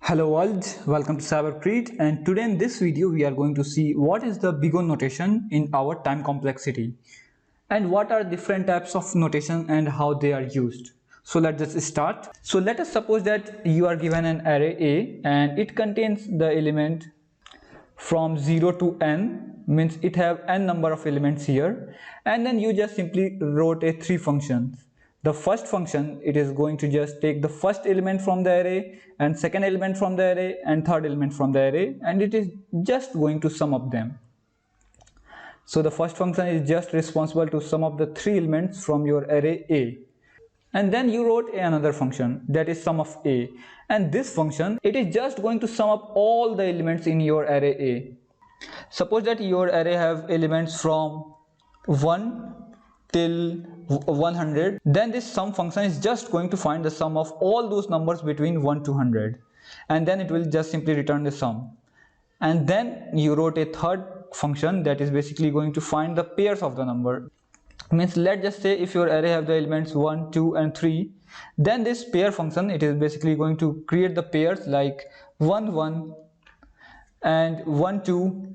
Hello world, welcome to Cybercrete, and today in this video we are going to see what is the big O notation in our time complexity and what are different types of notation and how they are used. So let's just start. So let us suppose that you are given an array A and it contains the element from 0 to n, means it have n number of elements here, and then you just simply wrote a three functions. The first function, it is going to just take the first element from the array and second element from the array and third element from the array, and it is just going to sum up them. So the first function is just responsible to sum up the three elements from your array A. And then you wrote another function, that is sum of A, and this function, it is just going to sum up all the elements in your array A. Suppose that your array have elements from 1 till 100, then this sum function is just going to find the sum of all those numbers between 1 to 100, and then it will just simply return the sum. And then you wrote a third function that is basically going to find the pairs of the number. Means let's just say if your array have the elements 1, 2 and 3, then this pair function, it is basically going to create the pairs like 1 1 and 1 2,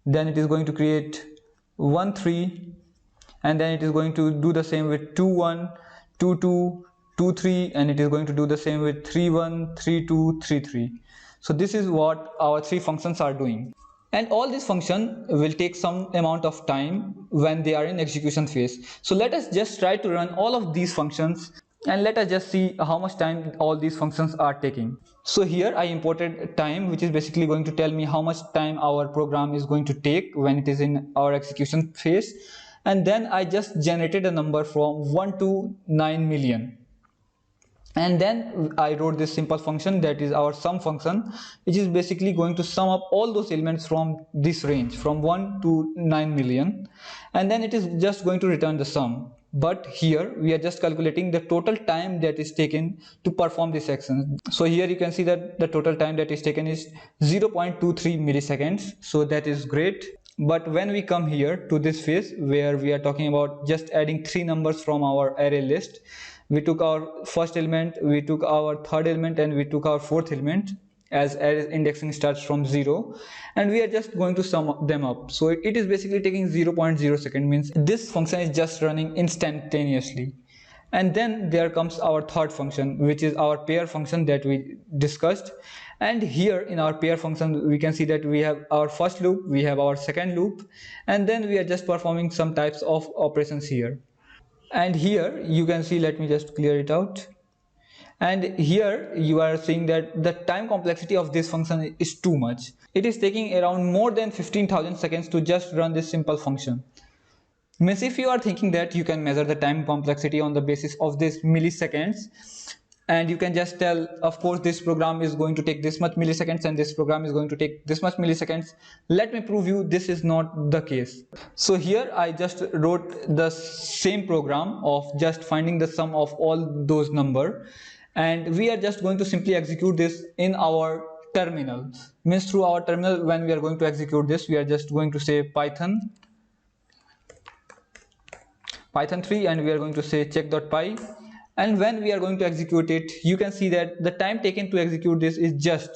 then it is going to create 1 3, and then it is going to do the same with 2 1, 2 2, 2 3, and it is going to do the same with 3 1, 3 2, 3 3. So this is what our three functions are doing. And all this function will take some amount of time when they are in execution phase. So let us just try to run all of these functions and let us just see how much time all these functions are taking. So here I imported time, which is basically going to tell me how much time our program is going to take when it is in our execution phase. And then I just generated a number from 1 to 9 million. And then I wrote this simple function, that is our sum function, which is basically going to sum up all those elements from this range from 1 to 9 million, and then it is just going to return the sum. But here we are just calculating the total time that is taken to perform this action. So here you can see that the total time that is taken is 0.23 milliseconds, so that is great. But when we come here to this phase where we are talking about just adding three numbers from our array list, we took our first element, we took our third element, and we took our fourth element, as indexing starts from 0, and we are just going to sum them up. So it is basically taking 0.0 second, means this function is just running instantaneously. And then there comes our third function, which is our pair function that we discussed. And here in our pair function, we can see that we have our first loop, we have our second loop, and then we are just performing some types of operations here. And here you can see, let me just clear it out, and here you are seeing that the time complexity of this function is too much. It is taking around more than 15,000 seconds to just run this simple function. Means if you are thinking that you can measure the time complexity on the basis of this milliseconds, and you can just tell, of course this program is going to take this much milliseconds and this program is going to take this much milliseconds, let me prove you this is not the case. So here I just wrote the same program of just finding the sum of all those number, and we are just going to simply execute this in our terminal. Means through our terminal, when we are going to execute this, we are just going to say python 3, and we are going to say check.py. And when we are going to execute it, you can see that the time taken to execute this is just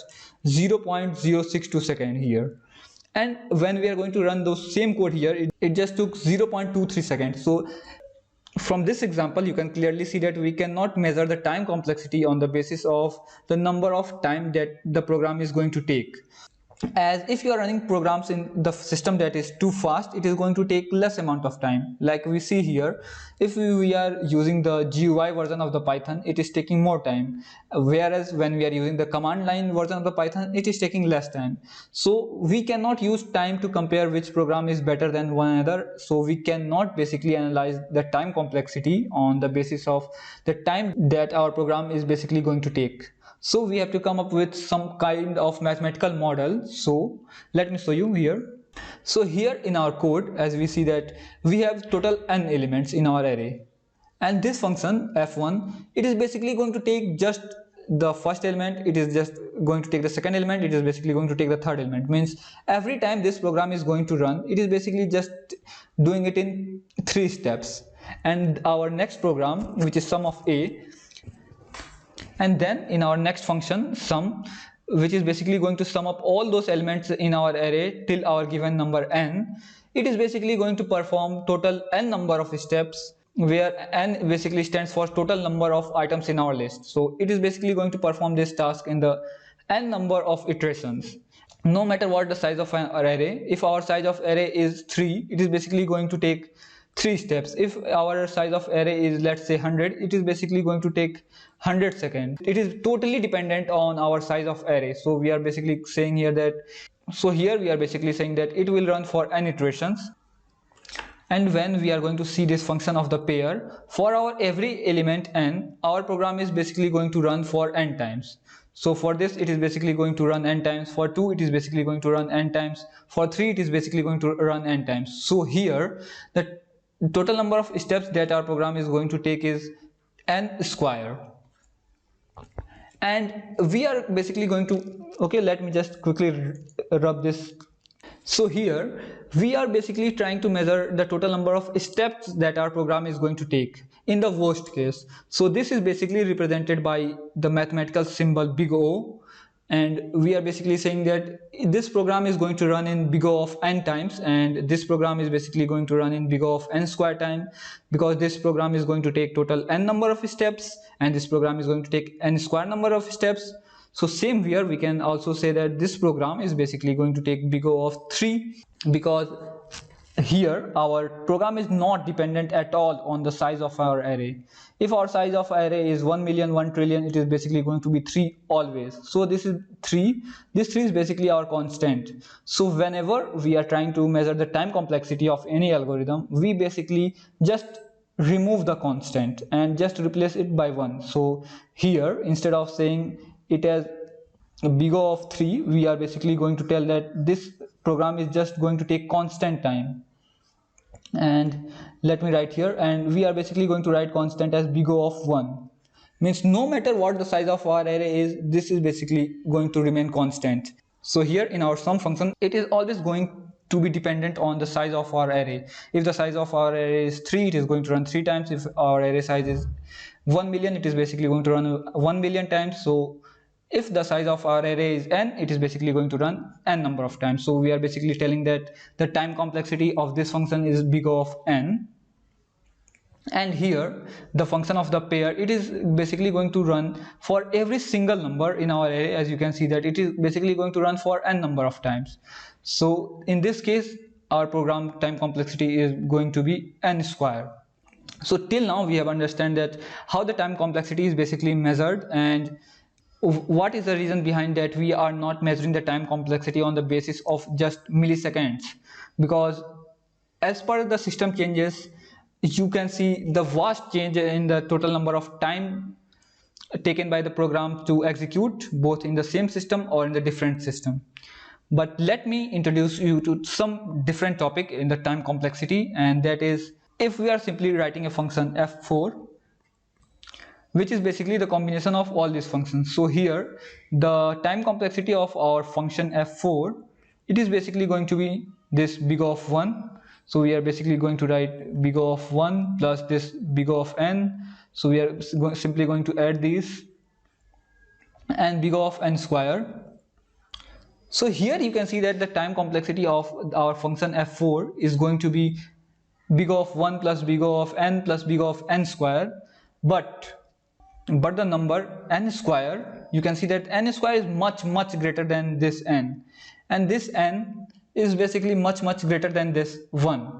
0.062 second here. And when we are going to run those same code here, it just took 0.23 seconds. So from this example, you can clearly see that we cannot measure the time complexity on the basis of the number of time that the program is going to take. As if you are running programs in the system that is too fast, it is going to take less amount of time. Like we see here, if we are using the GUI version of the Python, it is taking more time, whereas when we are using the command line version of the Python, it is taking less time. So we cannot use time to compare which program is better than one another. So we cannot basically analyze the time complexity on the basis of the time that our program is basically going to take. So we have to come up with some kind of mathematical model. So let me show you here. So here in our code, as we see that we have total n elements in our array, and this function f1, it is basically going to take just the first element, it is just going to take the second element, it is basically going to take the third element. Means every time this program is going to run, it is basically just doing it in 3 steps. And our next program, which is sum of a, and then in our next function sum, which is basically going to sum up all those elements in our array till our given number n. It is basically going to perform total n number of steps, where n basically stands for total number of items in our list. So it is basically going to perform this task in the n number of iterations. No matter what the size of an array, if our size of array is 3, it is basically going to take 3 steps. If our size of array is, let's say, 100, it is basically going to take 100 seconds. It is totally dependent on our size of array. So we are basically saying here that, it will run for n iterations. And when we are going to see this function of the pair, for our every element n, our program is basically going to run for n times. So for this, it is basically going to run n times. For 2, it is basically going to run n times. For 3, it is basically going to run n times. So here, the total number of steps that our program is going to take is n square. And we are basically going to, okay, let me just quickly rub this. So here we are basically trying to measure the total number of steps that our program is going to take in the worst case. So this is basically represented by the mathematical symbol big O, and we are basically saying that this program is going to run in big O of n times, and this program is basically going to run in big O of n square time, because this program is going to take total n number of steps and this program is going to take n square number of steps. So same here, we can also say that this program is basically going to take big O of 3, because here our program is not dependent at all on the size of our array. If our size of array is 1 million, 1 trillion, it is basically going to be 3 always. So this is 3. This 3 is basically our constant. So whenever we are trying to measure the time complexity of any algorithm, we basically just remove the constant and just replace it by 1. So here, instead of saying it as big O of 3, we are basically going to tell that this program is just going to take constant time. And let me write here, and we are basically going to write constant as big O of 1. Means no matter what the size of our array is, this is basically going to remain constant. So here in our sum function, it is always going to be dependent on the size of our array. If the size of our array is 3, it is going to run 3 times. If our array size is 1 million, it is basically going to run 1 million times. So if the size of our array is n, it is basically going to run n number of times. So we are basically telling that the time complexity of this function is big O of n. And here the function of the pair, it is basically going to run for every single number in our array. As you can see that it is basically going to run for n number of times. So in this case, our program time complexity is going to be n square. So till now we have understand that how the time complexity is basically measured, and what is the reason behind that we are not measuring the time complexity on the basis of just milliseconds. Because as per the system changes, you can see the vast change in the total number of time taken by the program to execute, both in the same system or in the different system. But let me introduce you to some different topic in the time complexity, and that is, if we are simply writing a function f4, which is basically the combination of all these functions. So here the time complexity of our function f4, it is basically going to be this big O of 1. So we are basically going to write big O of 1 plus this big O of n. So we are simply going to add these, and big O of n square. So here you can see that the time complexity of our function f4 is going to be big O of 1 plus big O of n plus big O of n square. But the number n square, you can see that n square is much greater than this n, and this n is basically much greater than this 1.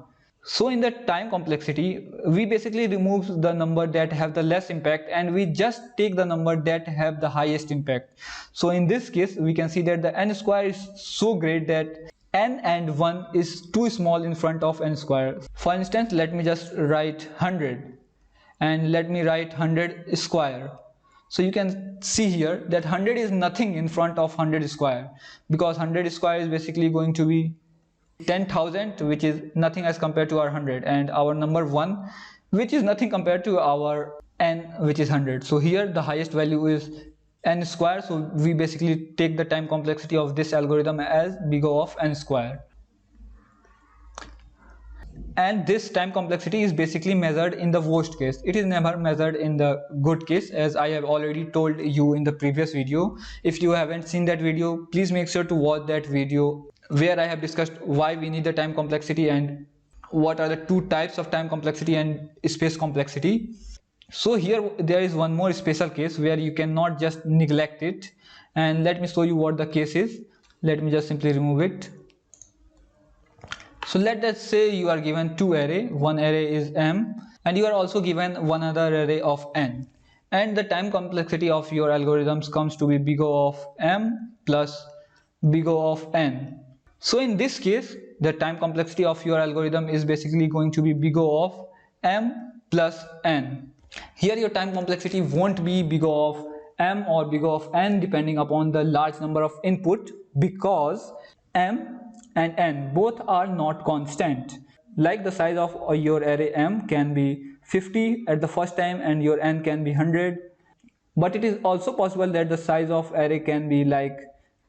So in the time complexity, we basically remove the number that have the less impact, and we just take the number that have the highest impact. So in this case, we can see that the n square is so great that n and 1 is too small in front of n square. For instance, let me just write 100, and let me write 100 square. So you can see here that 100 is nothing in front of 100 square, because 100 square is basically going to be 10,000, which is nothing as compared to our 100, and our number 1, which is nothing compared to our n, which is 100. So here the highest value is n square. So we basically take the time complexity of this algorithm as big O of n square. And this time complexity is basically measured in the worst case. It is never measured in the good case, as I have already told you in the previous video. If you haven't seen that video, please make sure to watch that video where I have discussed why we need the time complexity and what are the two types of time complexity and space complexity. So here there is one more special case where you cannot just neglect it, and let me show you what the case is. Let me just simply remove it. So let us say you are given two array. One array is m and you are also given one other array of n, and the time complexity of your algorithms comes to be big O of m plus big O of n. So in this case, the time complexity of your algorithm is basically going to be big O of m plus n. Here your time complexity won't be big O of m or big O of n depending upon the large number of input, because m and n both are not constant. Like the size of your array m can be 50 at the first time and your n can be 100, but it is also possible that the size of array can be like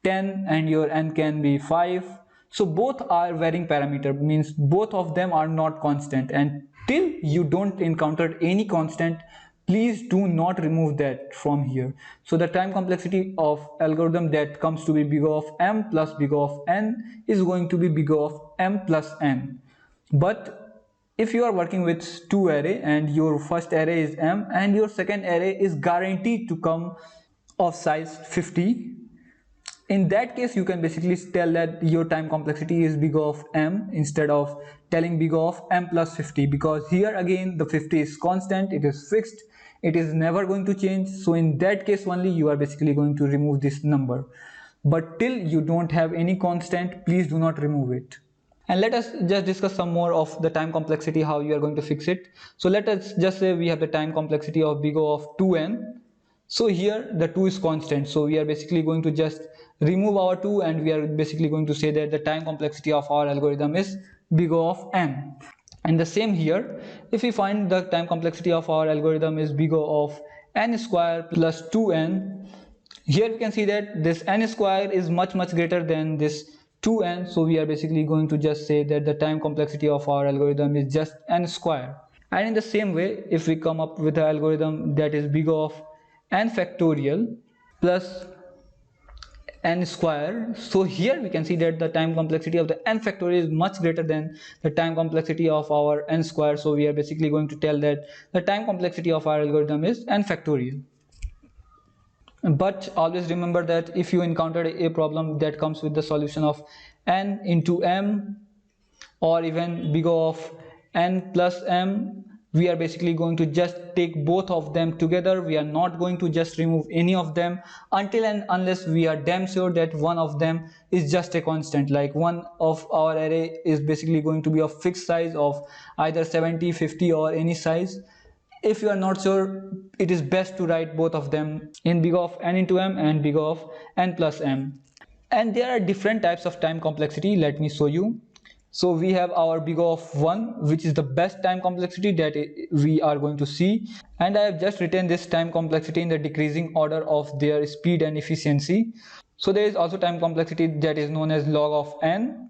10 and your n can be 5. So both are varying parameter, means both of them are not constant, and till you don't encounter any constant, please do not remove that from here. So the time complexity of algorithm that comes to be big O of m plus big O of n is going to be big O of m plus n. But if you are working with two array and your first array is m and your second array is guaranteed to come of size 50, in that case you can basically tell that your time complexity is big O of m instead of telling big O of m plus 50, because here again the 50 is constant, it is fixed, it is never going to change. So in that case only you are basically going to remove this number, but till you don't have any constant, please do not remove it. And let us just discuss some more of the time complexity, how you are going to fix it. So let us just say we have the time complexity of big O of 2n. So here the 2 is constant, so we are basically going to just remove our 2 and we are basically going to say that the time complexity of our algorithm is big O of n. And the same here, if we find the time complexity of our algorithm is big O of n square plus 2n, here we can see that this n square is much greater than this 2n, so we are basically going to just say that the time complexity of our algorithm is just n square. And in the same way, if we come up with an algorithm that is big O of n factorial plus n square, so here we can see that the time complexity of the n factorial is much greater than the time complexity of our n square, so we are basically going to tell that the time complexity of our algorithm is n factorial. But always remember that if you encounter a problem that comes with the solution of n into m or even big O of n plus m, we are basically going to just take both of them together. We are not going to just remove any of them until and unless we are damn sure that one of them is just a constant, like one of our array is basically going to be of fixed size of either 70, 50 or any size. If you are not sure, it is best to write both of them in big O of n into m and big O of n plus m. And there are different types of time complexity. Let me show you. So we have our big O of 1, which is the best time complexity that we are going to see, and I have just written this time complexity in the decreasing order of their speed and efficiency. So there is also time complexity that is known as log of n.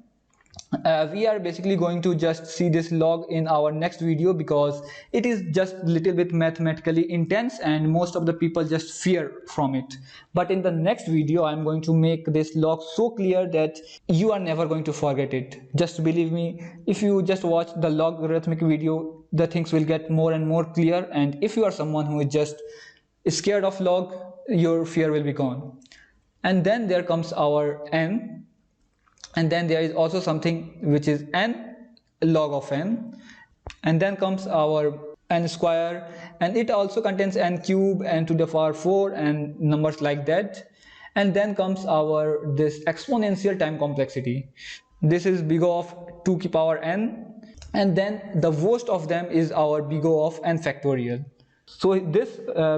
We are basically going to just see this log in our next video because it is just a little bit mathematically intense and most of the people just fear from it. But in the next video I am going to make this log so clear that you are never going to forget it. Just believe me, if you just watch the logarithmic video, the things will get more and more clear, and if you are someone who is just scared of log, your fear will be gone. And then there comes our n. And then there is also something which is n log of n, and then comes our n square, and it also contains n cube, n to the power 4 and numbers like that. And then comes our this exponential time complexity. This is big O of 2 to the power n, and then the worst of them is our big O of n factorial. So this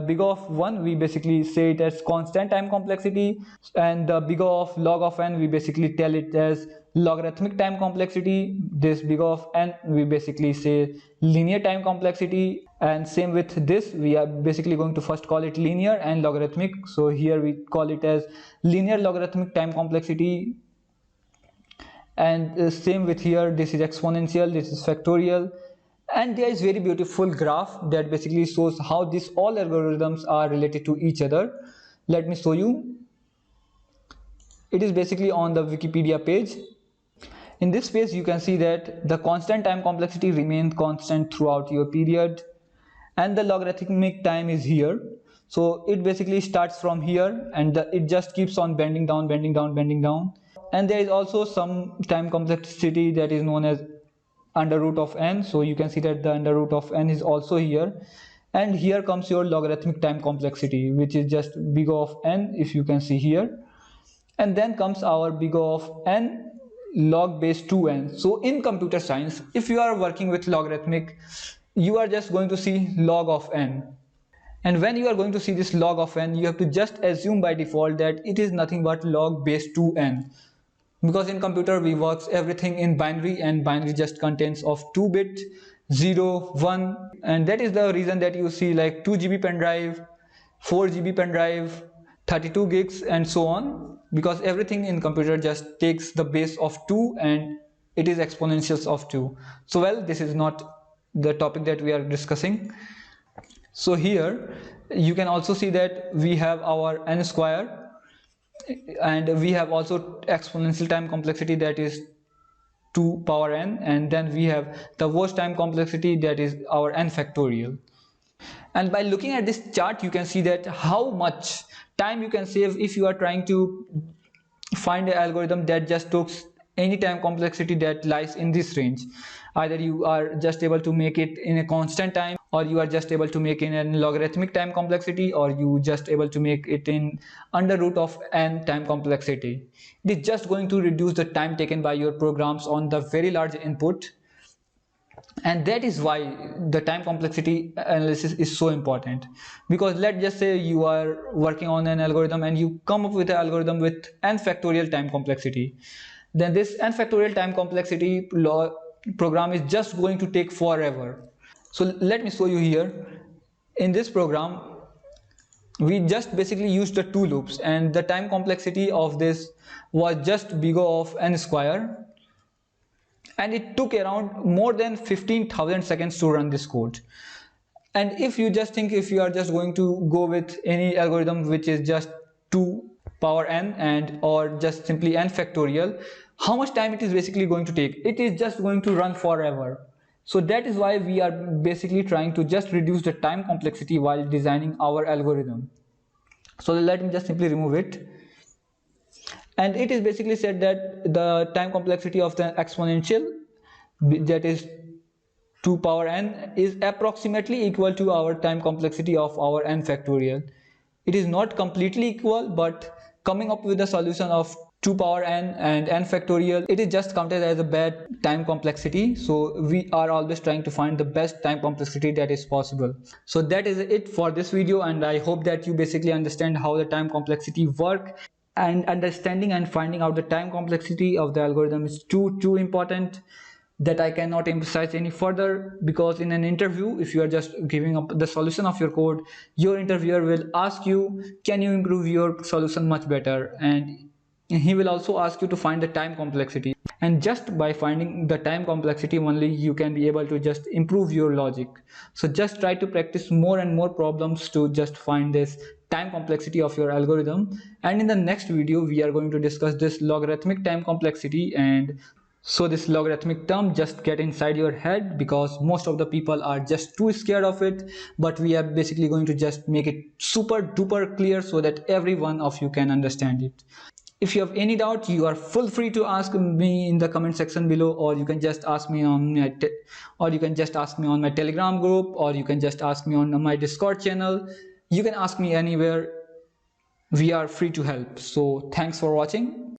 big O of 1, we basically say it as constant time complexity, and the big O of log of n, we basically tell it as logarithmic time complexity. This big O of n, we basically say linear time complexity, and same with this, we are basically going to first call it linear and logarithmic. So here we call it as linear logarithmic time complexity. And same with here, this is exponential, this is factorial, and there is very beautiful graph that basically shows how these all algorithms are related to each other. Let me show you. It is basically on the Wikipedia page. In this page you can see that the constant time complexity remains constant throughout your period, and the logarithmic time is here. So it basically starts from here, and it just keeps on bending down, bending down, bending down. And there is also some time complexity that is known as under root of n. So you can see that the under root of n is also here, and here comes your logarithmic time complexity, which is just big O of n, if you can see here. And then comes our big O of n log base 2n. So in computer science, if you are working with logarithmic, you are just going to see log of n. And when you are going to see this log of n, you have to just assume by default that it is nothing but log base 2n. Because in computer we work everything in binary, and binary just contains of 2-bit, 0, 1, and that is the reason that you see like 2 GB pen drive, 4 GB pen drive, 32 gigs and so on, because everything in computer just takes the base of 2 and it is exponentials of 2. So well, this is not the topic that we are discussing. So here you can also see that we have our n square, and we have also exponential time complexity, that is 2 power n, and then we have the worst time complexity, that is our n factorial. And by looking at this chart, you can see that how much time you can save if you are trying to find an algorithm that just takes any time complexity that lies in this range. Either you are just able to make it in a constant time, or you are just able to make it in logarithmic time complexity, or you just able to make it in under root of n time complexity. It is just going to reduce the time taken by your programs on the very large input. And that is why the time complexity analysis is so important. Because let's just say you are working on an algorithm and you come up with an algorithm with n factorial time complexity. Then this n factorial time complexity program is just going to take forever. So let me show you here. In this program, we just basically used the 2 loops, and the time complexity of this was just big O of n square. And it took around more than 15,000 seconds to run this code. And if you just think, if you are just going to go with any algorithm which is just 2 power n and or just simply n factorial, how much time it is basically going to take? It is just going to run forever. So that is why we are basically trying to just reduce the time complexity while designing our algorithm. So let me just simply remove it. And it is basically said that the time complexity of the exponential, that is 2 power n, is approximately equal to our time complexity of our n factorial. It is not completely equal, but coming up with a solution of 2 power n and n factorial, it is just counted as a bad time complexity. So we are always trying to find the best time complexity that is possible. So that is it for this video, and I hope that you basically understand how the time complexity work. And understanding and finding out the time complexity of the algorithm is too important that I cannot emphasize any further. Because in an interview, if you are just giving up the solution of your code, your interviewer will ask you, can you improve your solution much better? And he will also ask you to find the time complexity. And just by finding the time complexity only, you can be able to just improve your logic. So just try to practice more and more problems to just find this time complexity of your algorithm. And in the next video, we are going to discuss this logarithmic time complexity. And so this logarithmic term just get inside your head, because most of the people are just too scared of it. But we are basically going to just make it super duper clear so that every one of you can understand it. If you have any doubt, you are full free to ask me in the comment section below, or you can just ask me on my Telegram group, or you can just ask me on my Discord channel. You can ask me anywhere. We are free to help. So thanks for watching.